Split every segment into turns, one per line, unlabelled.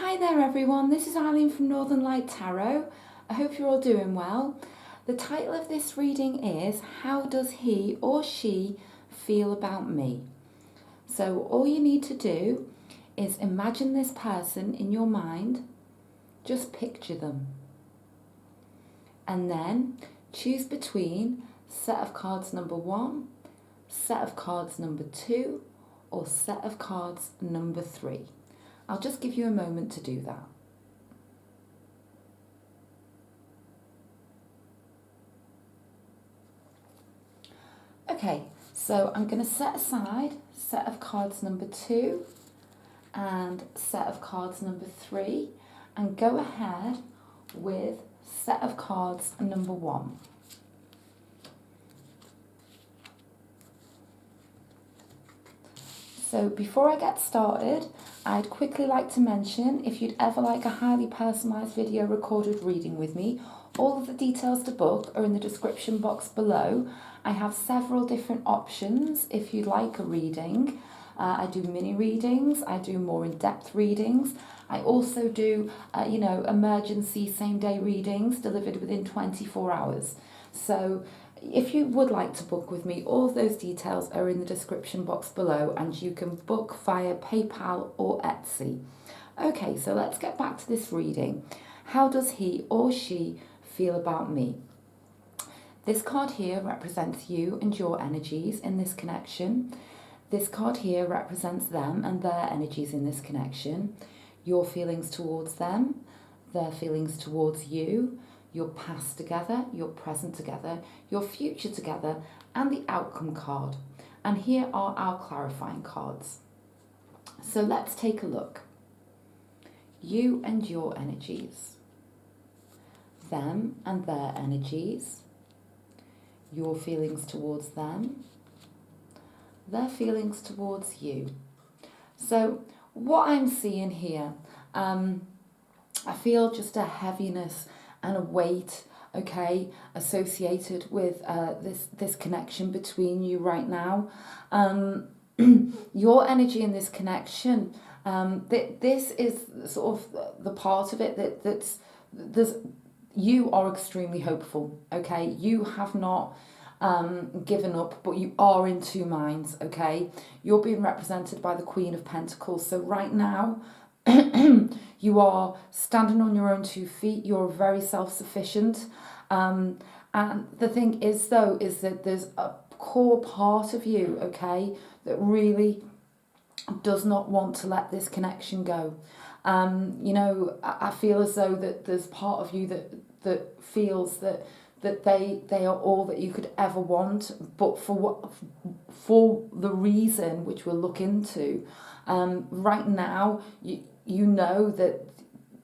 Hi there everyone, this is Eileen from Northern Light Tarot. I hope you're all doing well. The title of this reading is How Does He or She Feel About Me? So all you need to do is imagine this person in your mind, just picture them. And then choose between set of cards number 1, set of cards number 2, or set of cards number 3. I'll just give you a moment to do that. Okay, so I'm going to set aside set of cards number 2 and set of cards number 3 and go ahead with set of cards number 1. So before I get started, I'd quickly like to mention if you'd ever like a highly personalised video recorded reading with me, all of the details to book are in the description box below. I have several different options if you'd like a reading. I do mini readings, I do more in-depth readings. I also do, emergency same-day readings delivered within 24 hours. So if you would like to book with me, all of those details are in the description box below and you can book via PayPal or Etsy. Okay, so let's get back to this reading. How does he or she feel about me? This card here represents you and your energies in this connection. This card here represents them and their energies in this connection. Your feelings towards them, their feelings towards you, your past together, your present together, your future together, and the outcome card. And here are our clarifying cards. So let's take a look. You and your energies. Them and their energies. Your feelings towards them. Their feelings towards you. So what I'm seeing here, I feel just a heaviness and a weight, okay, associated with this connection between you right now. Your energy in this connection, this is sort of the part of it that's you are extremely hopeful, okay? You have not given up, but you are in two minds, okay? You're being represented by the Queen of Pentacles. So right now, you are standing on your own 2 feet. You're very self-sufficient. And the thing is, though, is that there's a core part of you, okay, that really does not want to let this connection go. I feel as though that there's part of you that feels that they are all that you could ever want, but for the reason which we'll look into, right now you know that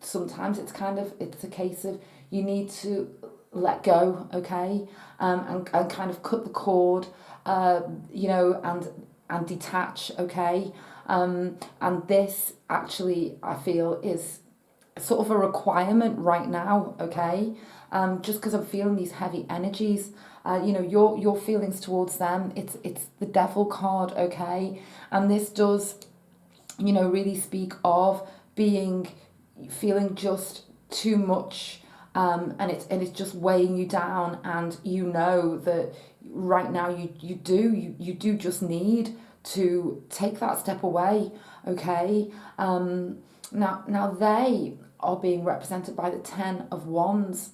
sometimes it's a case of you need to let go, okay, and kind of cut the cord, and detach, okay, and this actually I feel is sort of a requirement right now, okay, just because I'm feeling these heavy energies. Your feelings towards them, it's the Devil card, okay, and this does really speak of feeling just too much, and it's just weighing you down, and you know that right now you do just need to take that step away, okay. Now they are being represented by the 10 of Wands.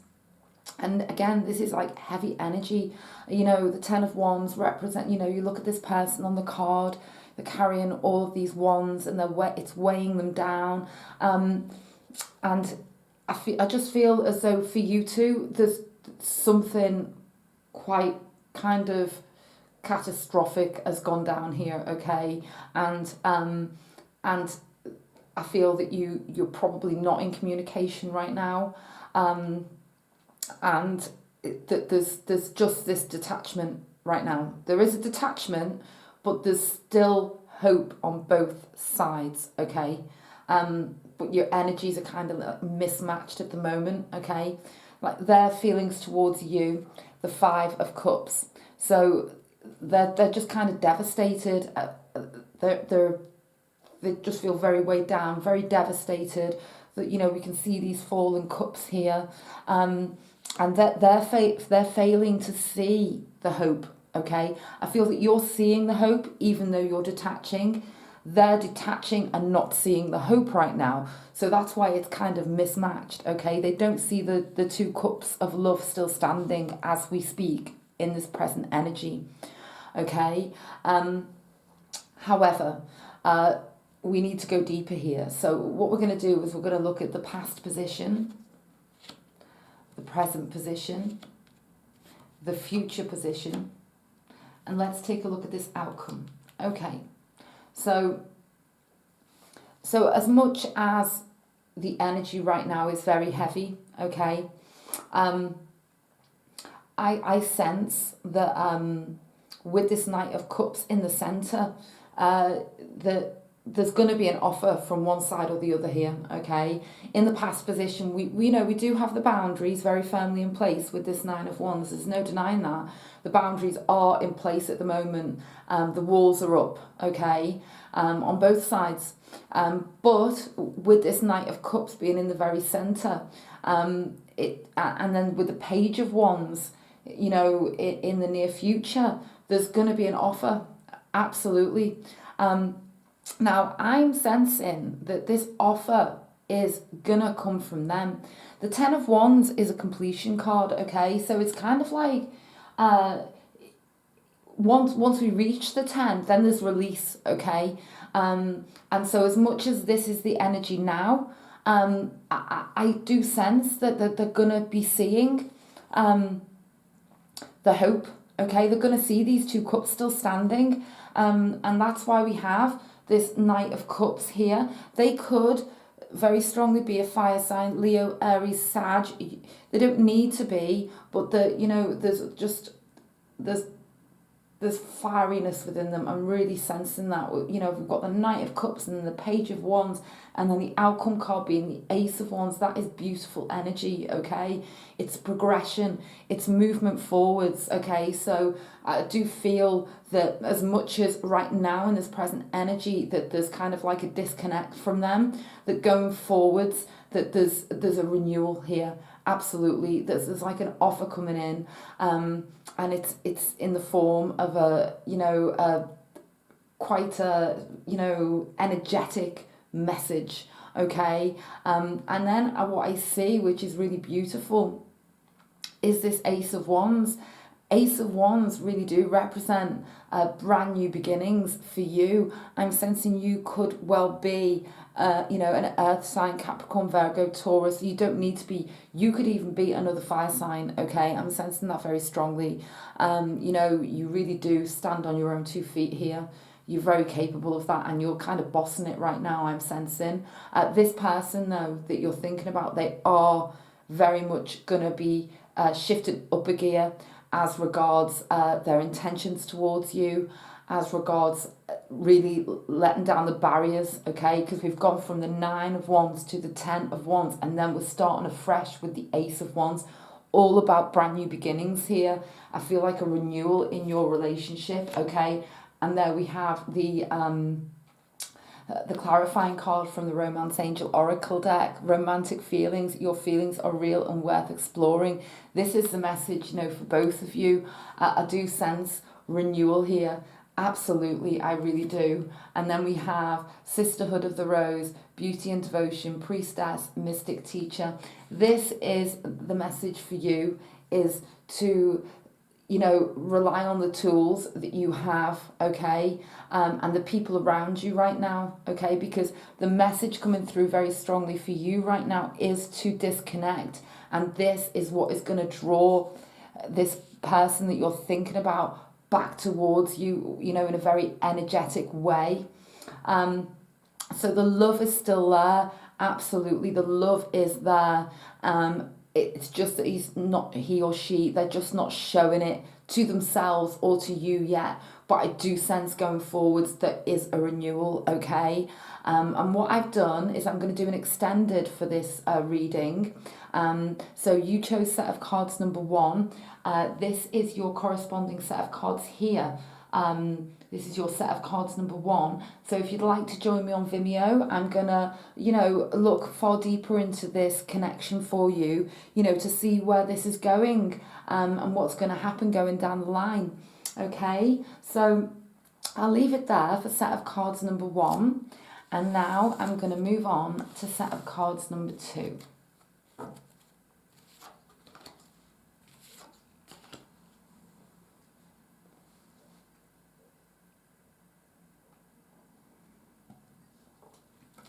And again, this is like heavy energy. The 10 of Wands represent, you look at this person on the card, they're carrying all of these wands and it's weighing them down. And I just feel as though for you two, there's something quite kind of catastrophic has gone down here, okay? And I feel that you're probably not in communication right now. And there's just this detachment right now. There is a detachment, but there's still hope on both sides, okay? But your energies are kind of mismatched at the moment, okay? Like their feelings towards you, the 5 of Cups. So they're just kind of devastated. They just feel very weighed down, very devastated. that, you know, we can see these fallen cups here, and that they're failing to see the hope. Okay, I feel that you're seeing the hope even though you're detaching. They're detaching and not seeing the hope right now, so that's why it's kind of mismatched. Okay, they don't see the two cups of love still standing as we speak in this present energy. Okay, however, we need to go deeper here. So what we're going to do is we're going to look at the past position, the present position, the future position, and let's take a look at this outcome. Okay, so as much as the energy right now is very heavy, okay, I sense that with this Knight of Cups in the centre, that there's going to be an offer from one side or the other here. Okay, in the past position, we know we do have the boundaries very firmly in place with this Nine of Wands. There's no denying that the boundaries are in place at the moment. The walls are up. Okay, on both sides. But with this Knight of Cups being in the very centre, and then with the Page of Wands, you know, in the near future, there's going to be an offer. Absolutely. Now, I'm sensing that this offer is going to come from them. The Ten of Wands is a completion card, okay? So it's kind of like once we reach the 10, then there's release, okay? And so as much as this is the energy now, I do sense that they're going to be seeing the hope, okay? They're going to see these two cups still standing, and that's why we have this Knight of Cups here. They could very strongly be a fire sign, Leo, Aries, Sag. They don't need to be, but there's fieriness within them. I'm really sensing that. You know, we've got the Knight of Cups and then the Page of Wands, and then the outcome card being the Ace of Wands. That is beautiful energy, okay? It's progression, it's movement forwards, okay? So I do feel that as much as right now in this present energy that there's kind of like a disconnect from them, that going forwards, that there's a renewal here. Absolutely, there's like an offer coming in, and it's in the form of quite a energetic message, okay. And then what I see, which is really beautiful, is this Ace of Wands. Ace of Wands really do represent brand new beginnings for you. I'm sensing you could well be an earth sign, Capricorn, Virgo, Taurus. You don't need to be, you could even be another fire sign, okay? I'm sensing that very strongly. You really do stand on your own 2 feet here. You're very capable of that, and you're kind of bossing it right now, I'm sensing. This person, though, that you're thinking about, they are very much going to be shifted up a gear as regards their intentions towards you, as regards really letting down the barriers, okay? Because we've gone from the 9 of Wands to the 10 of Wands, and then we're starting afresh with the Ace of Wands. All about brand new beginnings here. I feel like a renewal in your relationship, okay? And there we have the clarifying card from the Romance Angel Oracle deck. Romantic feelings. Your feelings are real and worth exploring. This is the message, for both of you. I do sense renewal here. Absolutely, I really do. And then we have Sisterhood of the Rose, Beauty and Devotion, Priestess, Mystic Teacher. This is the message for you, is to rely on the tools that you have, okay, and the people around you right now, okay, because the message coming through very strongly for you right now is to disconnect, and this is what is going to draw this person that you're thinking about back towards you, in a very energetic way. So the love is still there, absolutely, the love is there. It's just that he or she, they're just not showing it to themselves or to you yet. But I do sense going forwards there is a renewal, okay? And what I've done is I'm going to do an extended for this reading. So you chose set of cards number 1. This is your corresponding set of cards here This is your set of cards number 1. So if you'd like to join me on Vimeo, I'm going to, look far deeper into this connection for you, to see where this is going and what's going to happen going down the line. Okay, so I'll leave it there for set of cards number 1. And now I'm going to move on to set of cards number 2.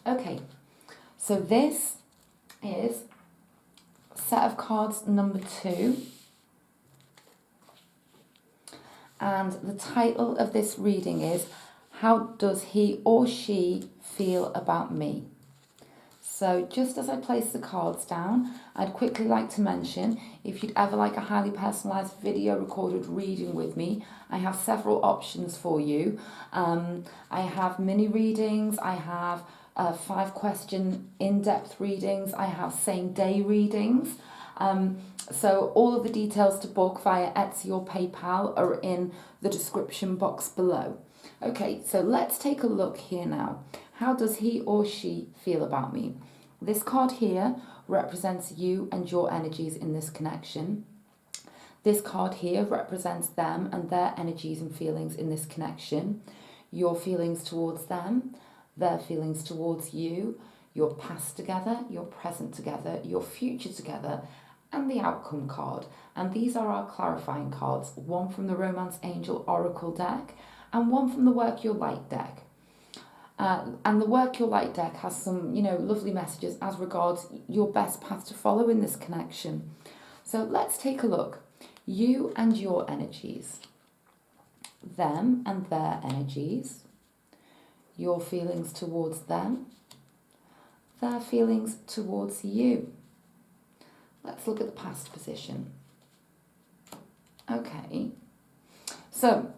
Okay, so this is set of cards number 2. And the title of this reading is, How Does He or She Feel About Me? So just as I place the cards down, I'd quickly like to mention, if you'd ever like a highly personalised video recorded reading with me, I have several options for you. I have mini readings, I have 5-question in-depth readings, I have same-day readings. So all of the details to book via Etsy or PayPal are in the description box below. Okay, so let's take a look here now. How does he or she feel about me? This card here represents you and your energies in this connection. This card here represents them and their energies and feelings in this connection. Your feelings towards them, their feelings towards you, your past together, your present together, your future together, and the outcome card. And these are our clarifying cards, one from the Romance Angel Oracle deck and one from the Work Your Light deck. And the Work Your Light deck has some, lovely messages as regards your best path to follow in this connection. So let's take a look. You and your energies. Them and their energies. Your feelings towards them. Their feelings towards you. Let's look at the past position. Okay. So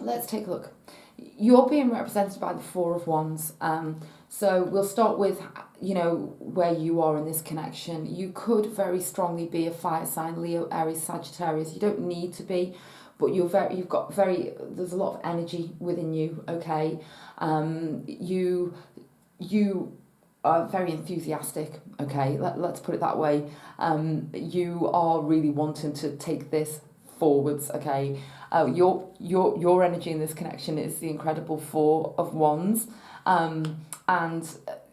let's take a look. You're being represented by the 4 of Wands. So we'll start with, where you are in this connection. You could very strongly be a fire sign, Leo, Aries, Sagittarius. You don't need to be, but there's a lot of energy within you, okay? You are very enthusiastic, okay? Let's put it that way. You are really wanting to take this forwards, okay? Your energy in this connection is the incredible 4 of Wands, and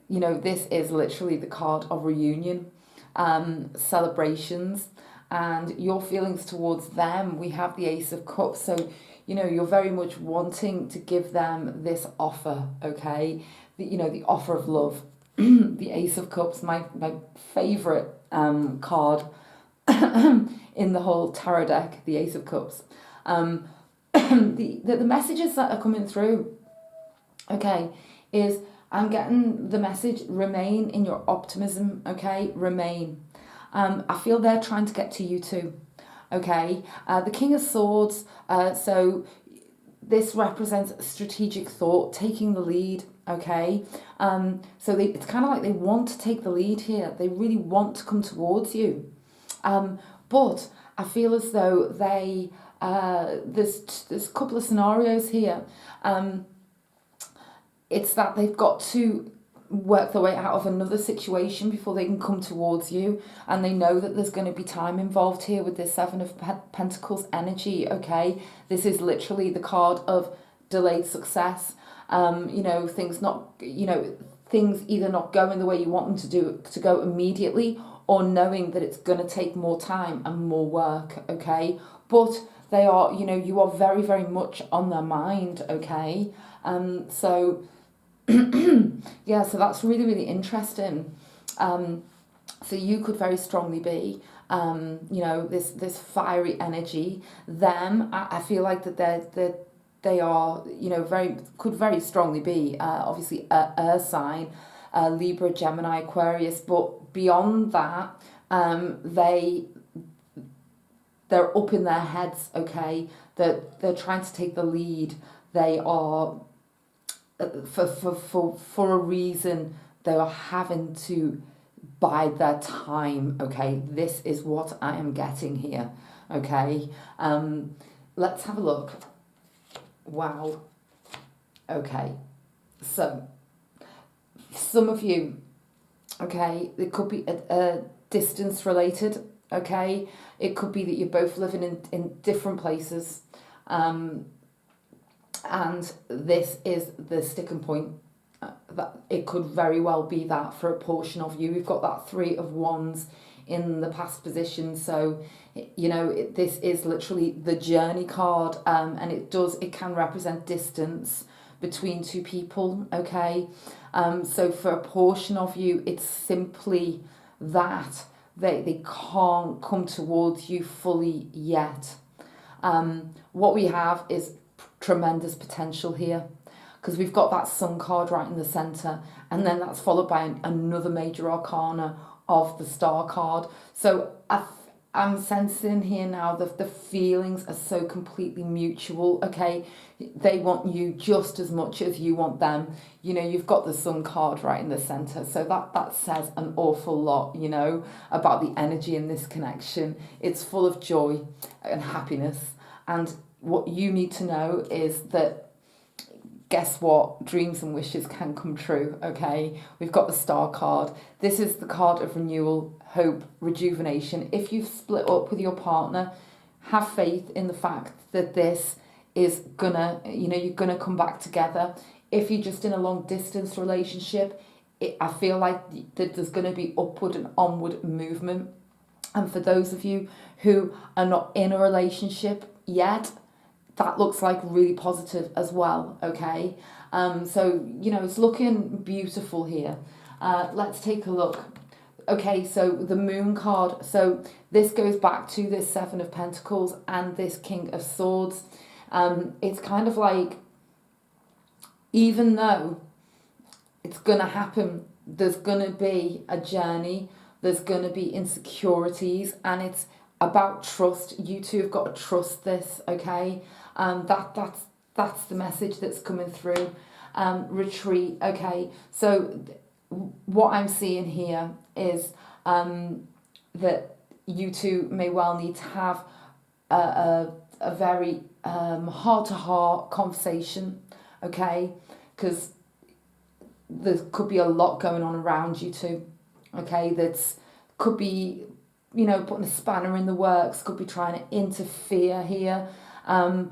this is literally the card of reunion, celebrations, and your feelings towards them. We have the Ace of Cups, so you're very much wanting to give them this offer, okay? The offer of love. The Ace of Cups, my favourite card in the whole tarot deck, the Ace of Cups. The messages that are coming through, okay, is I'm getting the message, remain in your optimism, okay, remain. I feel they're trying to get to you too, okay. The King of Swords, so this represents strategic thought, taking the lead, okay. So it's kind of like they want to take the lead here. They really want to come towards you. But I feel as though they, there's a couple of scenarios here. It's that they've got to work their way out of another situation before they can come towards you, and they know that there's going to be time involved here with this 7 of Pentacles energy, okay. This is literally the card of delayed success. Things either not going the way you want them to go immediately, or knowing that it's going to take more time and more work, okay. But they are, you are very, very much on their mind, okay. So yeah, so that's really, really interesting. So you could very strongly be, this fiery energy. Them, I feel like that they are, could very strongly be, obviously, a sign, Libra, Gemini, Aquarius. But beyond that, they're up in their heads, okay. They're trying to take the lead. They are, for a reason, they are having to bide their time, okay. This is what I am getting here, okay. Let's have a look. Wow. Okay. So, some of you, okay, it could be a distance related, okay? It could be that you're both living in different places. Um, and this is the sticking point. That it could very well be that for a portion of you. We've got that Three of Wands in the past position, so you know this is literally the journey card, and it can represent distance between two people. Okay, so for a portion of you, it's simply that they can't come towards you fully yet. What we have is tremendous potential here, because we've got that Sun card right in the centre, and then that's followed by another major arcana of the Star card. So I'm sensing here now that the feelings are so completely mutual, okay? They want you just as much as you want them. You know, you've got the Sun card right in the centre, so that says an awful lot, you know, about the energy in this connection. It's full of joy and happiness, and what you need to know is that, guess what? Dreams and wishes can come true, okay? We've got the Star card. This is the card of renewal, hope, rejuvenation. If you've split up with your partner, have faith in the fact that this is gonna, you know, you're gonna come back together. If you're just in a long distance relationship, I feel like that there's gonna be upward and onward movement. And for those of you who are not in a relationship yet, that looks like really positive as well, okay? So, you know, it's looking beautiful here. Let's take a look. Okay, so the Moon card. So this goes back to this Seven of Pentacles and this King of Swords. It's kind of like, even though it's going to happen, there's going to be a journey, there's going to be insecurities, and it's about trust. You two have got to trust this, okay? That's the message that's coming through. Retreat, okay? So what I'm seeing here is that you two may well need to have a very heart-to-heart conversation, okay? Because there could be a lot going on around you two, okay? That's could be, you know, putting a spanner in the works, could be trying to interfere here, and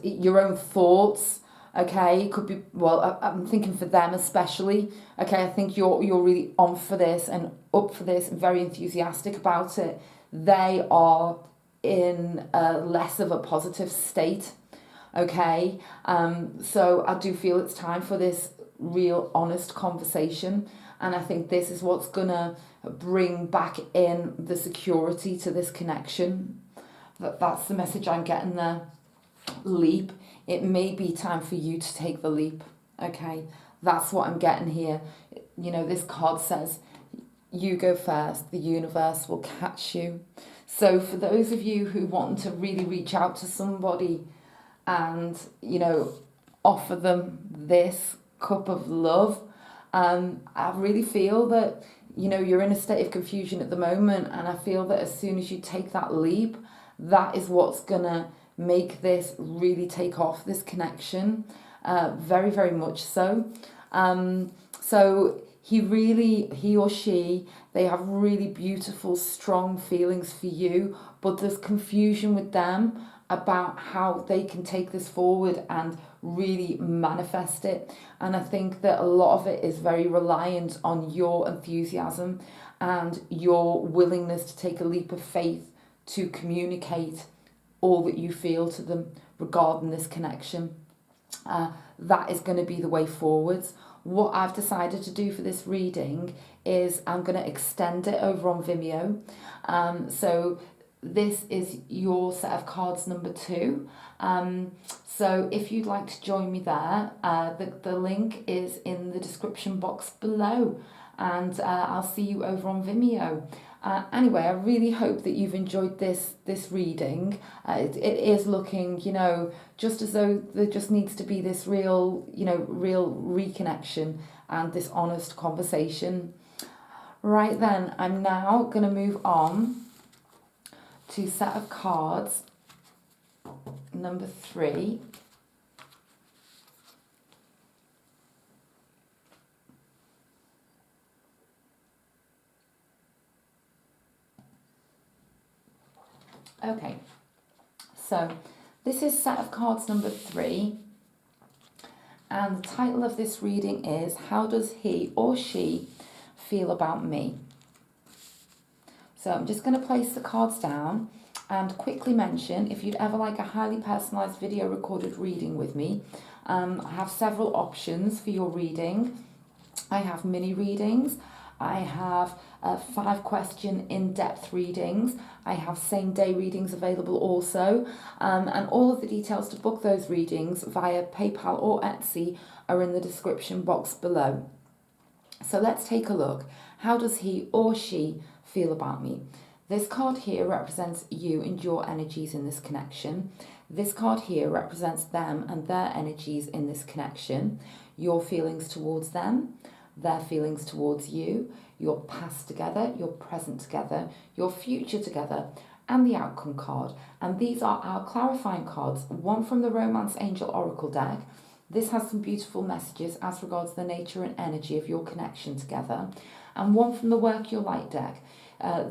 your own thoughts, okay? Could be, well, I'm thinking for them especially, okay? I think you're really on for this and up for this and very enthusiastic about it. They are in less of a positive state, okay? So I do feel it's time for this real honest conversation, and I think this is what's gonna bring back in the security to this connection. That's the message I'm getting there. Leap. It may be time for you to take the leap, okay? That's what I'm getting here. You know, this card says you go first, the universe will catch you. So for those of you who want to really reach out to somebody and, you know, offer them this cup of love, I really feel that, you know, you're in a state of confusion at the moment, and I feel that as soon as you take that leap, that is what's gonna make this really take off, this connection, very, very much so. So he or she, they have really beautiful, strong feelings for you, but there's confusion with them about how they can take this forward and really manifest it. And I think that a lot of it is very reliant on your enthusiasm and your willingness to take a leap of faith to communicate all that you feel to them regarding this connection. That is going to be the way forwards. What I've decided to do for this reading is I'm going to extend it over on Vimeo. So this is your set of cards number 2. So if you'd like to join me there, the link is in the description box below, and I'll see you over on Vimeo. Anyway, I really hope that you've enjoyed this reading. It is looking, you know, just as though there just needs to be this real reconnection and this honest conversation. Right then, I'm now going to move on to set of cards number 3. Okay, so this is set of cards number 3, and the title of this reading is How Does He or She Feel About Me? So I'm just going to place the cards down and quickly mention, if you'd ever like a highly personalised video recorded reading with me, I have several options for your reading. I have mini readings, I have 5-question in-depth readings, I have same-day readings available also, and all of the details to book those readings via PayPal or Etsy are in the description box below. So let's take a look. How does he or she feel about me? This card here represents you and your energies in this connection. This card here represents them and their energies in this connection. Your feelings towards them, their feelings towards you, your past together, your present together, your future together, and the outcome card. And these are our clarifying cards, one from the Romance Angel Oracle deck. This has some beautiful messages as regards the nature and energy of your connection together, and one from the Work Your Light deck.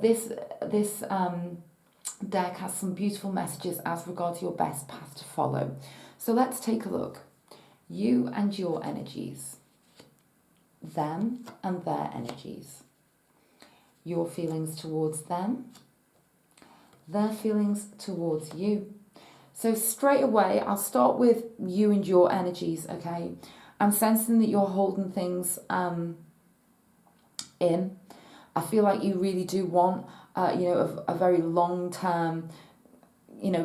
This deck has some beautiful messages as regards your best path to follow. So let's take a look. You and your energies. Them and their energies. Your feelings towards them. Their feelings towards you. So straight away, I'll start with you and your energies, okay? I'm sensing that you're holding things in. I feel like you really do want, a very long-term,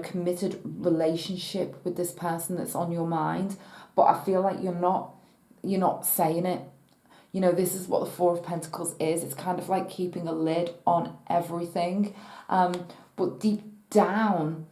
committed relationship with this person that's on your mind. But I feel like you're not saying it. This is what the Four of Pentacles is. It's kind of like keeping a lid on everything. But deep down,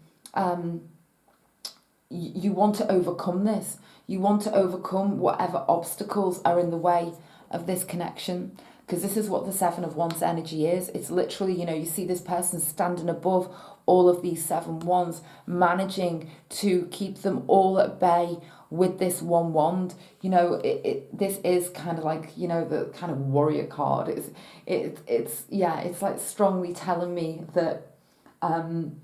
you want to overcome this. You want to overcome whatever obstacles are in the way of this connection. Because this is what the Seven of Wands energy is. It's literally, you see this person standing above all of these 7 wands, managing to keep them all at bay with this one wand. This is kind of like, the kind of warrior card. It's like strongly telling me that you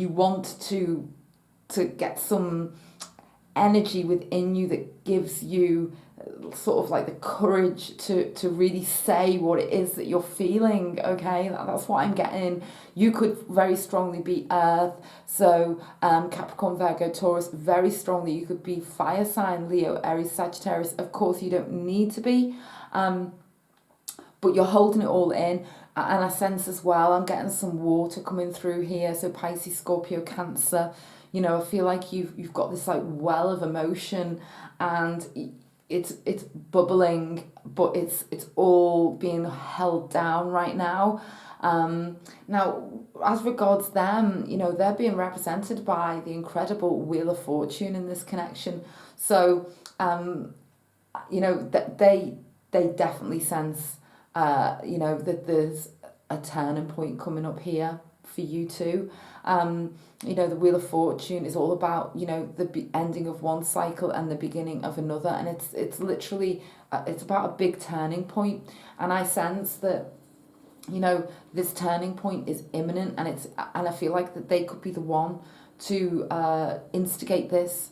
want to get some energy within you that gives you sort of like the courage to really say what it is that you're feeling, okay? That's what I'm getting. You could very strongly be Earth, so Capricorn, Virgo, Taurus, very strongly. You could be fire sign, Leo, Aries, Sagittarius. Of course, you don't need to be, but you're holding it all in. And I sense as well, I'm getting some water coming through here, so Pisces, Scorpio, Cancer. I feel like you've got this like well of emotion, and it's bubbling, but it's all being held down right now. Now, as regards them, they're being represented by the incredible Wheel of Fortune in this connection. So, that they definitely sense, that there's a turning point coming up here for you too. The Wheel of Fortune is all about, the ending of one cycle and the beginning of another. And it's literally, it's about a big turning point. And I sense that, this turning point is imminent, and I feel like that they could be the one to instigate this.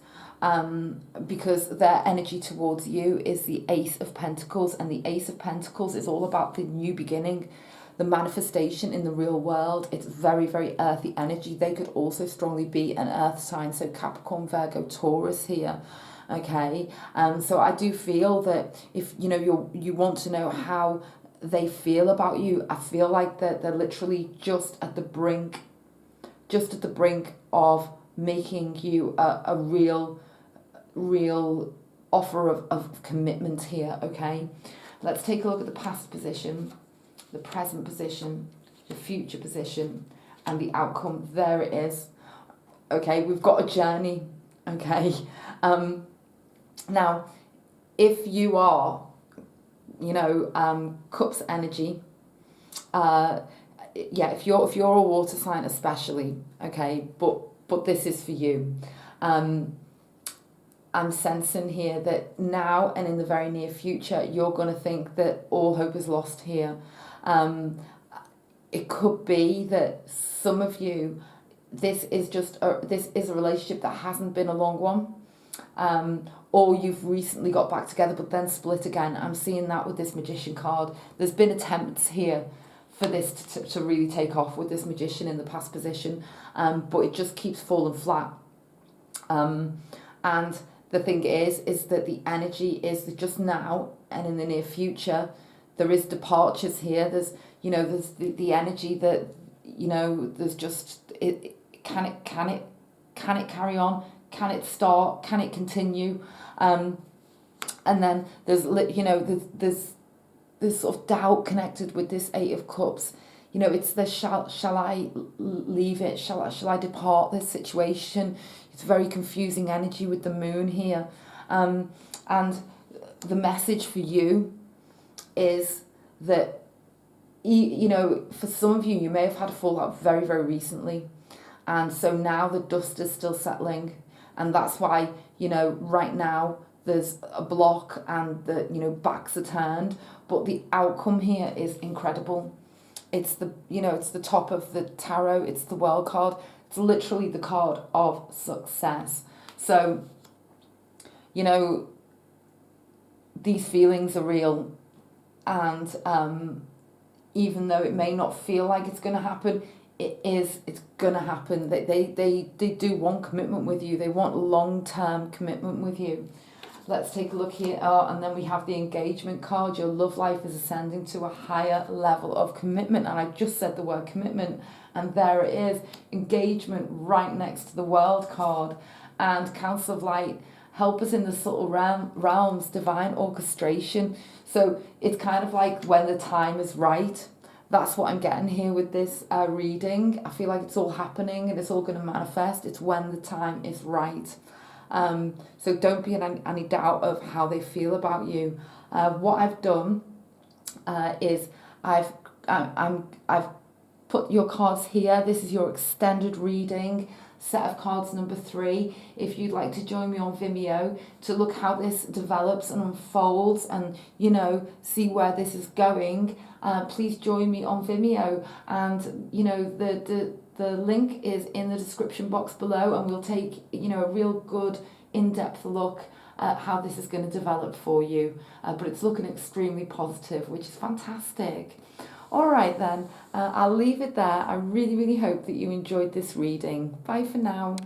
Because their energy towards you is the Ace of Pentacles, and the Ace of Pentacles is all about the new beginning, the manifestation in the real world. It's very, very earthy energy. They could also strongly be an earth sign, so Capricorn, Virgo, Taurus here, okay? So I do feel that if, you want to know how they feel about you, I feel like that they're literally just at the brink of making you a real offer of commitment here, okay? Let's take a look at the past position, the present position, the future position, and the outcome. There it is. Okay, we've got a journey, okay? Now, if you are, Cups energy, if you're a water sign especially, okay, but this is for you. I'm sensing here that now and in the very near future, you're going to think that all hope is lost here. it could be that some of you, this is a relationship that hasn't been a long one, or you've recently got back together but then split again. I'm seeing that with this Magician card. There's been attempts here for this to really take off with this Magician in the past position, but it just keeps falling flat. And the thing is that the energy is that just now and in the near future, there is departures here. There's, there's the energy that, there's just, can it carry on? Can it start? Can it continue? And then there's sort of doubt connected with this Eight of Cups. It's the shall I leave it? Shall I depart this situation? It's very confusing energy with the moon here. And the message for you is that, for some of you, you may have had a fallout very, very recently. And so now the dust is still settling. And that's why, right now there's a block and the, backs are turned. But the outcome here is incredible. It's it's the top of the tarot. It's the World card. It's literally the card of success. So, these feelings are real. And even though it may not feel like it's going to happen, it's going to happen. They do want commitment with you. They want long-term commitment with you. Let's take a look here. And then we have the engagement card. Your love life is ascending to a higher level of commitment. And I just said the word commitment. And there it is. Engagement right next to the World card. And Council of Light, help us in the subtle realms, divine orchestration. So it's kind of like when the time is right. That's what I'm getting here with this reading. I feel like it's all happening and it's all going to manifest. It's when the time is right. So don't be in any doubt of how they feel about you. What I've done is I've put your cards here. This is your extended reading, set of cards number 3. If you'd like to join me on Vimeo to look how this develops and unfolds and, see where this is going, please join me on Vimeo. And, the link is in the description box below, and we'll take, a real good in-depth look at how this is going to develop for you. But it's looking extremely positive, which is fantastic. All right, then, I'll leave it there. I really, really hope that you enjoyed this reading. Bye for now.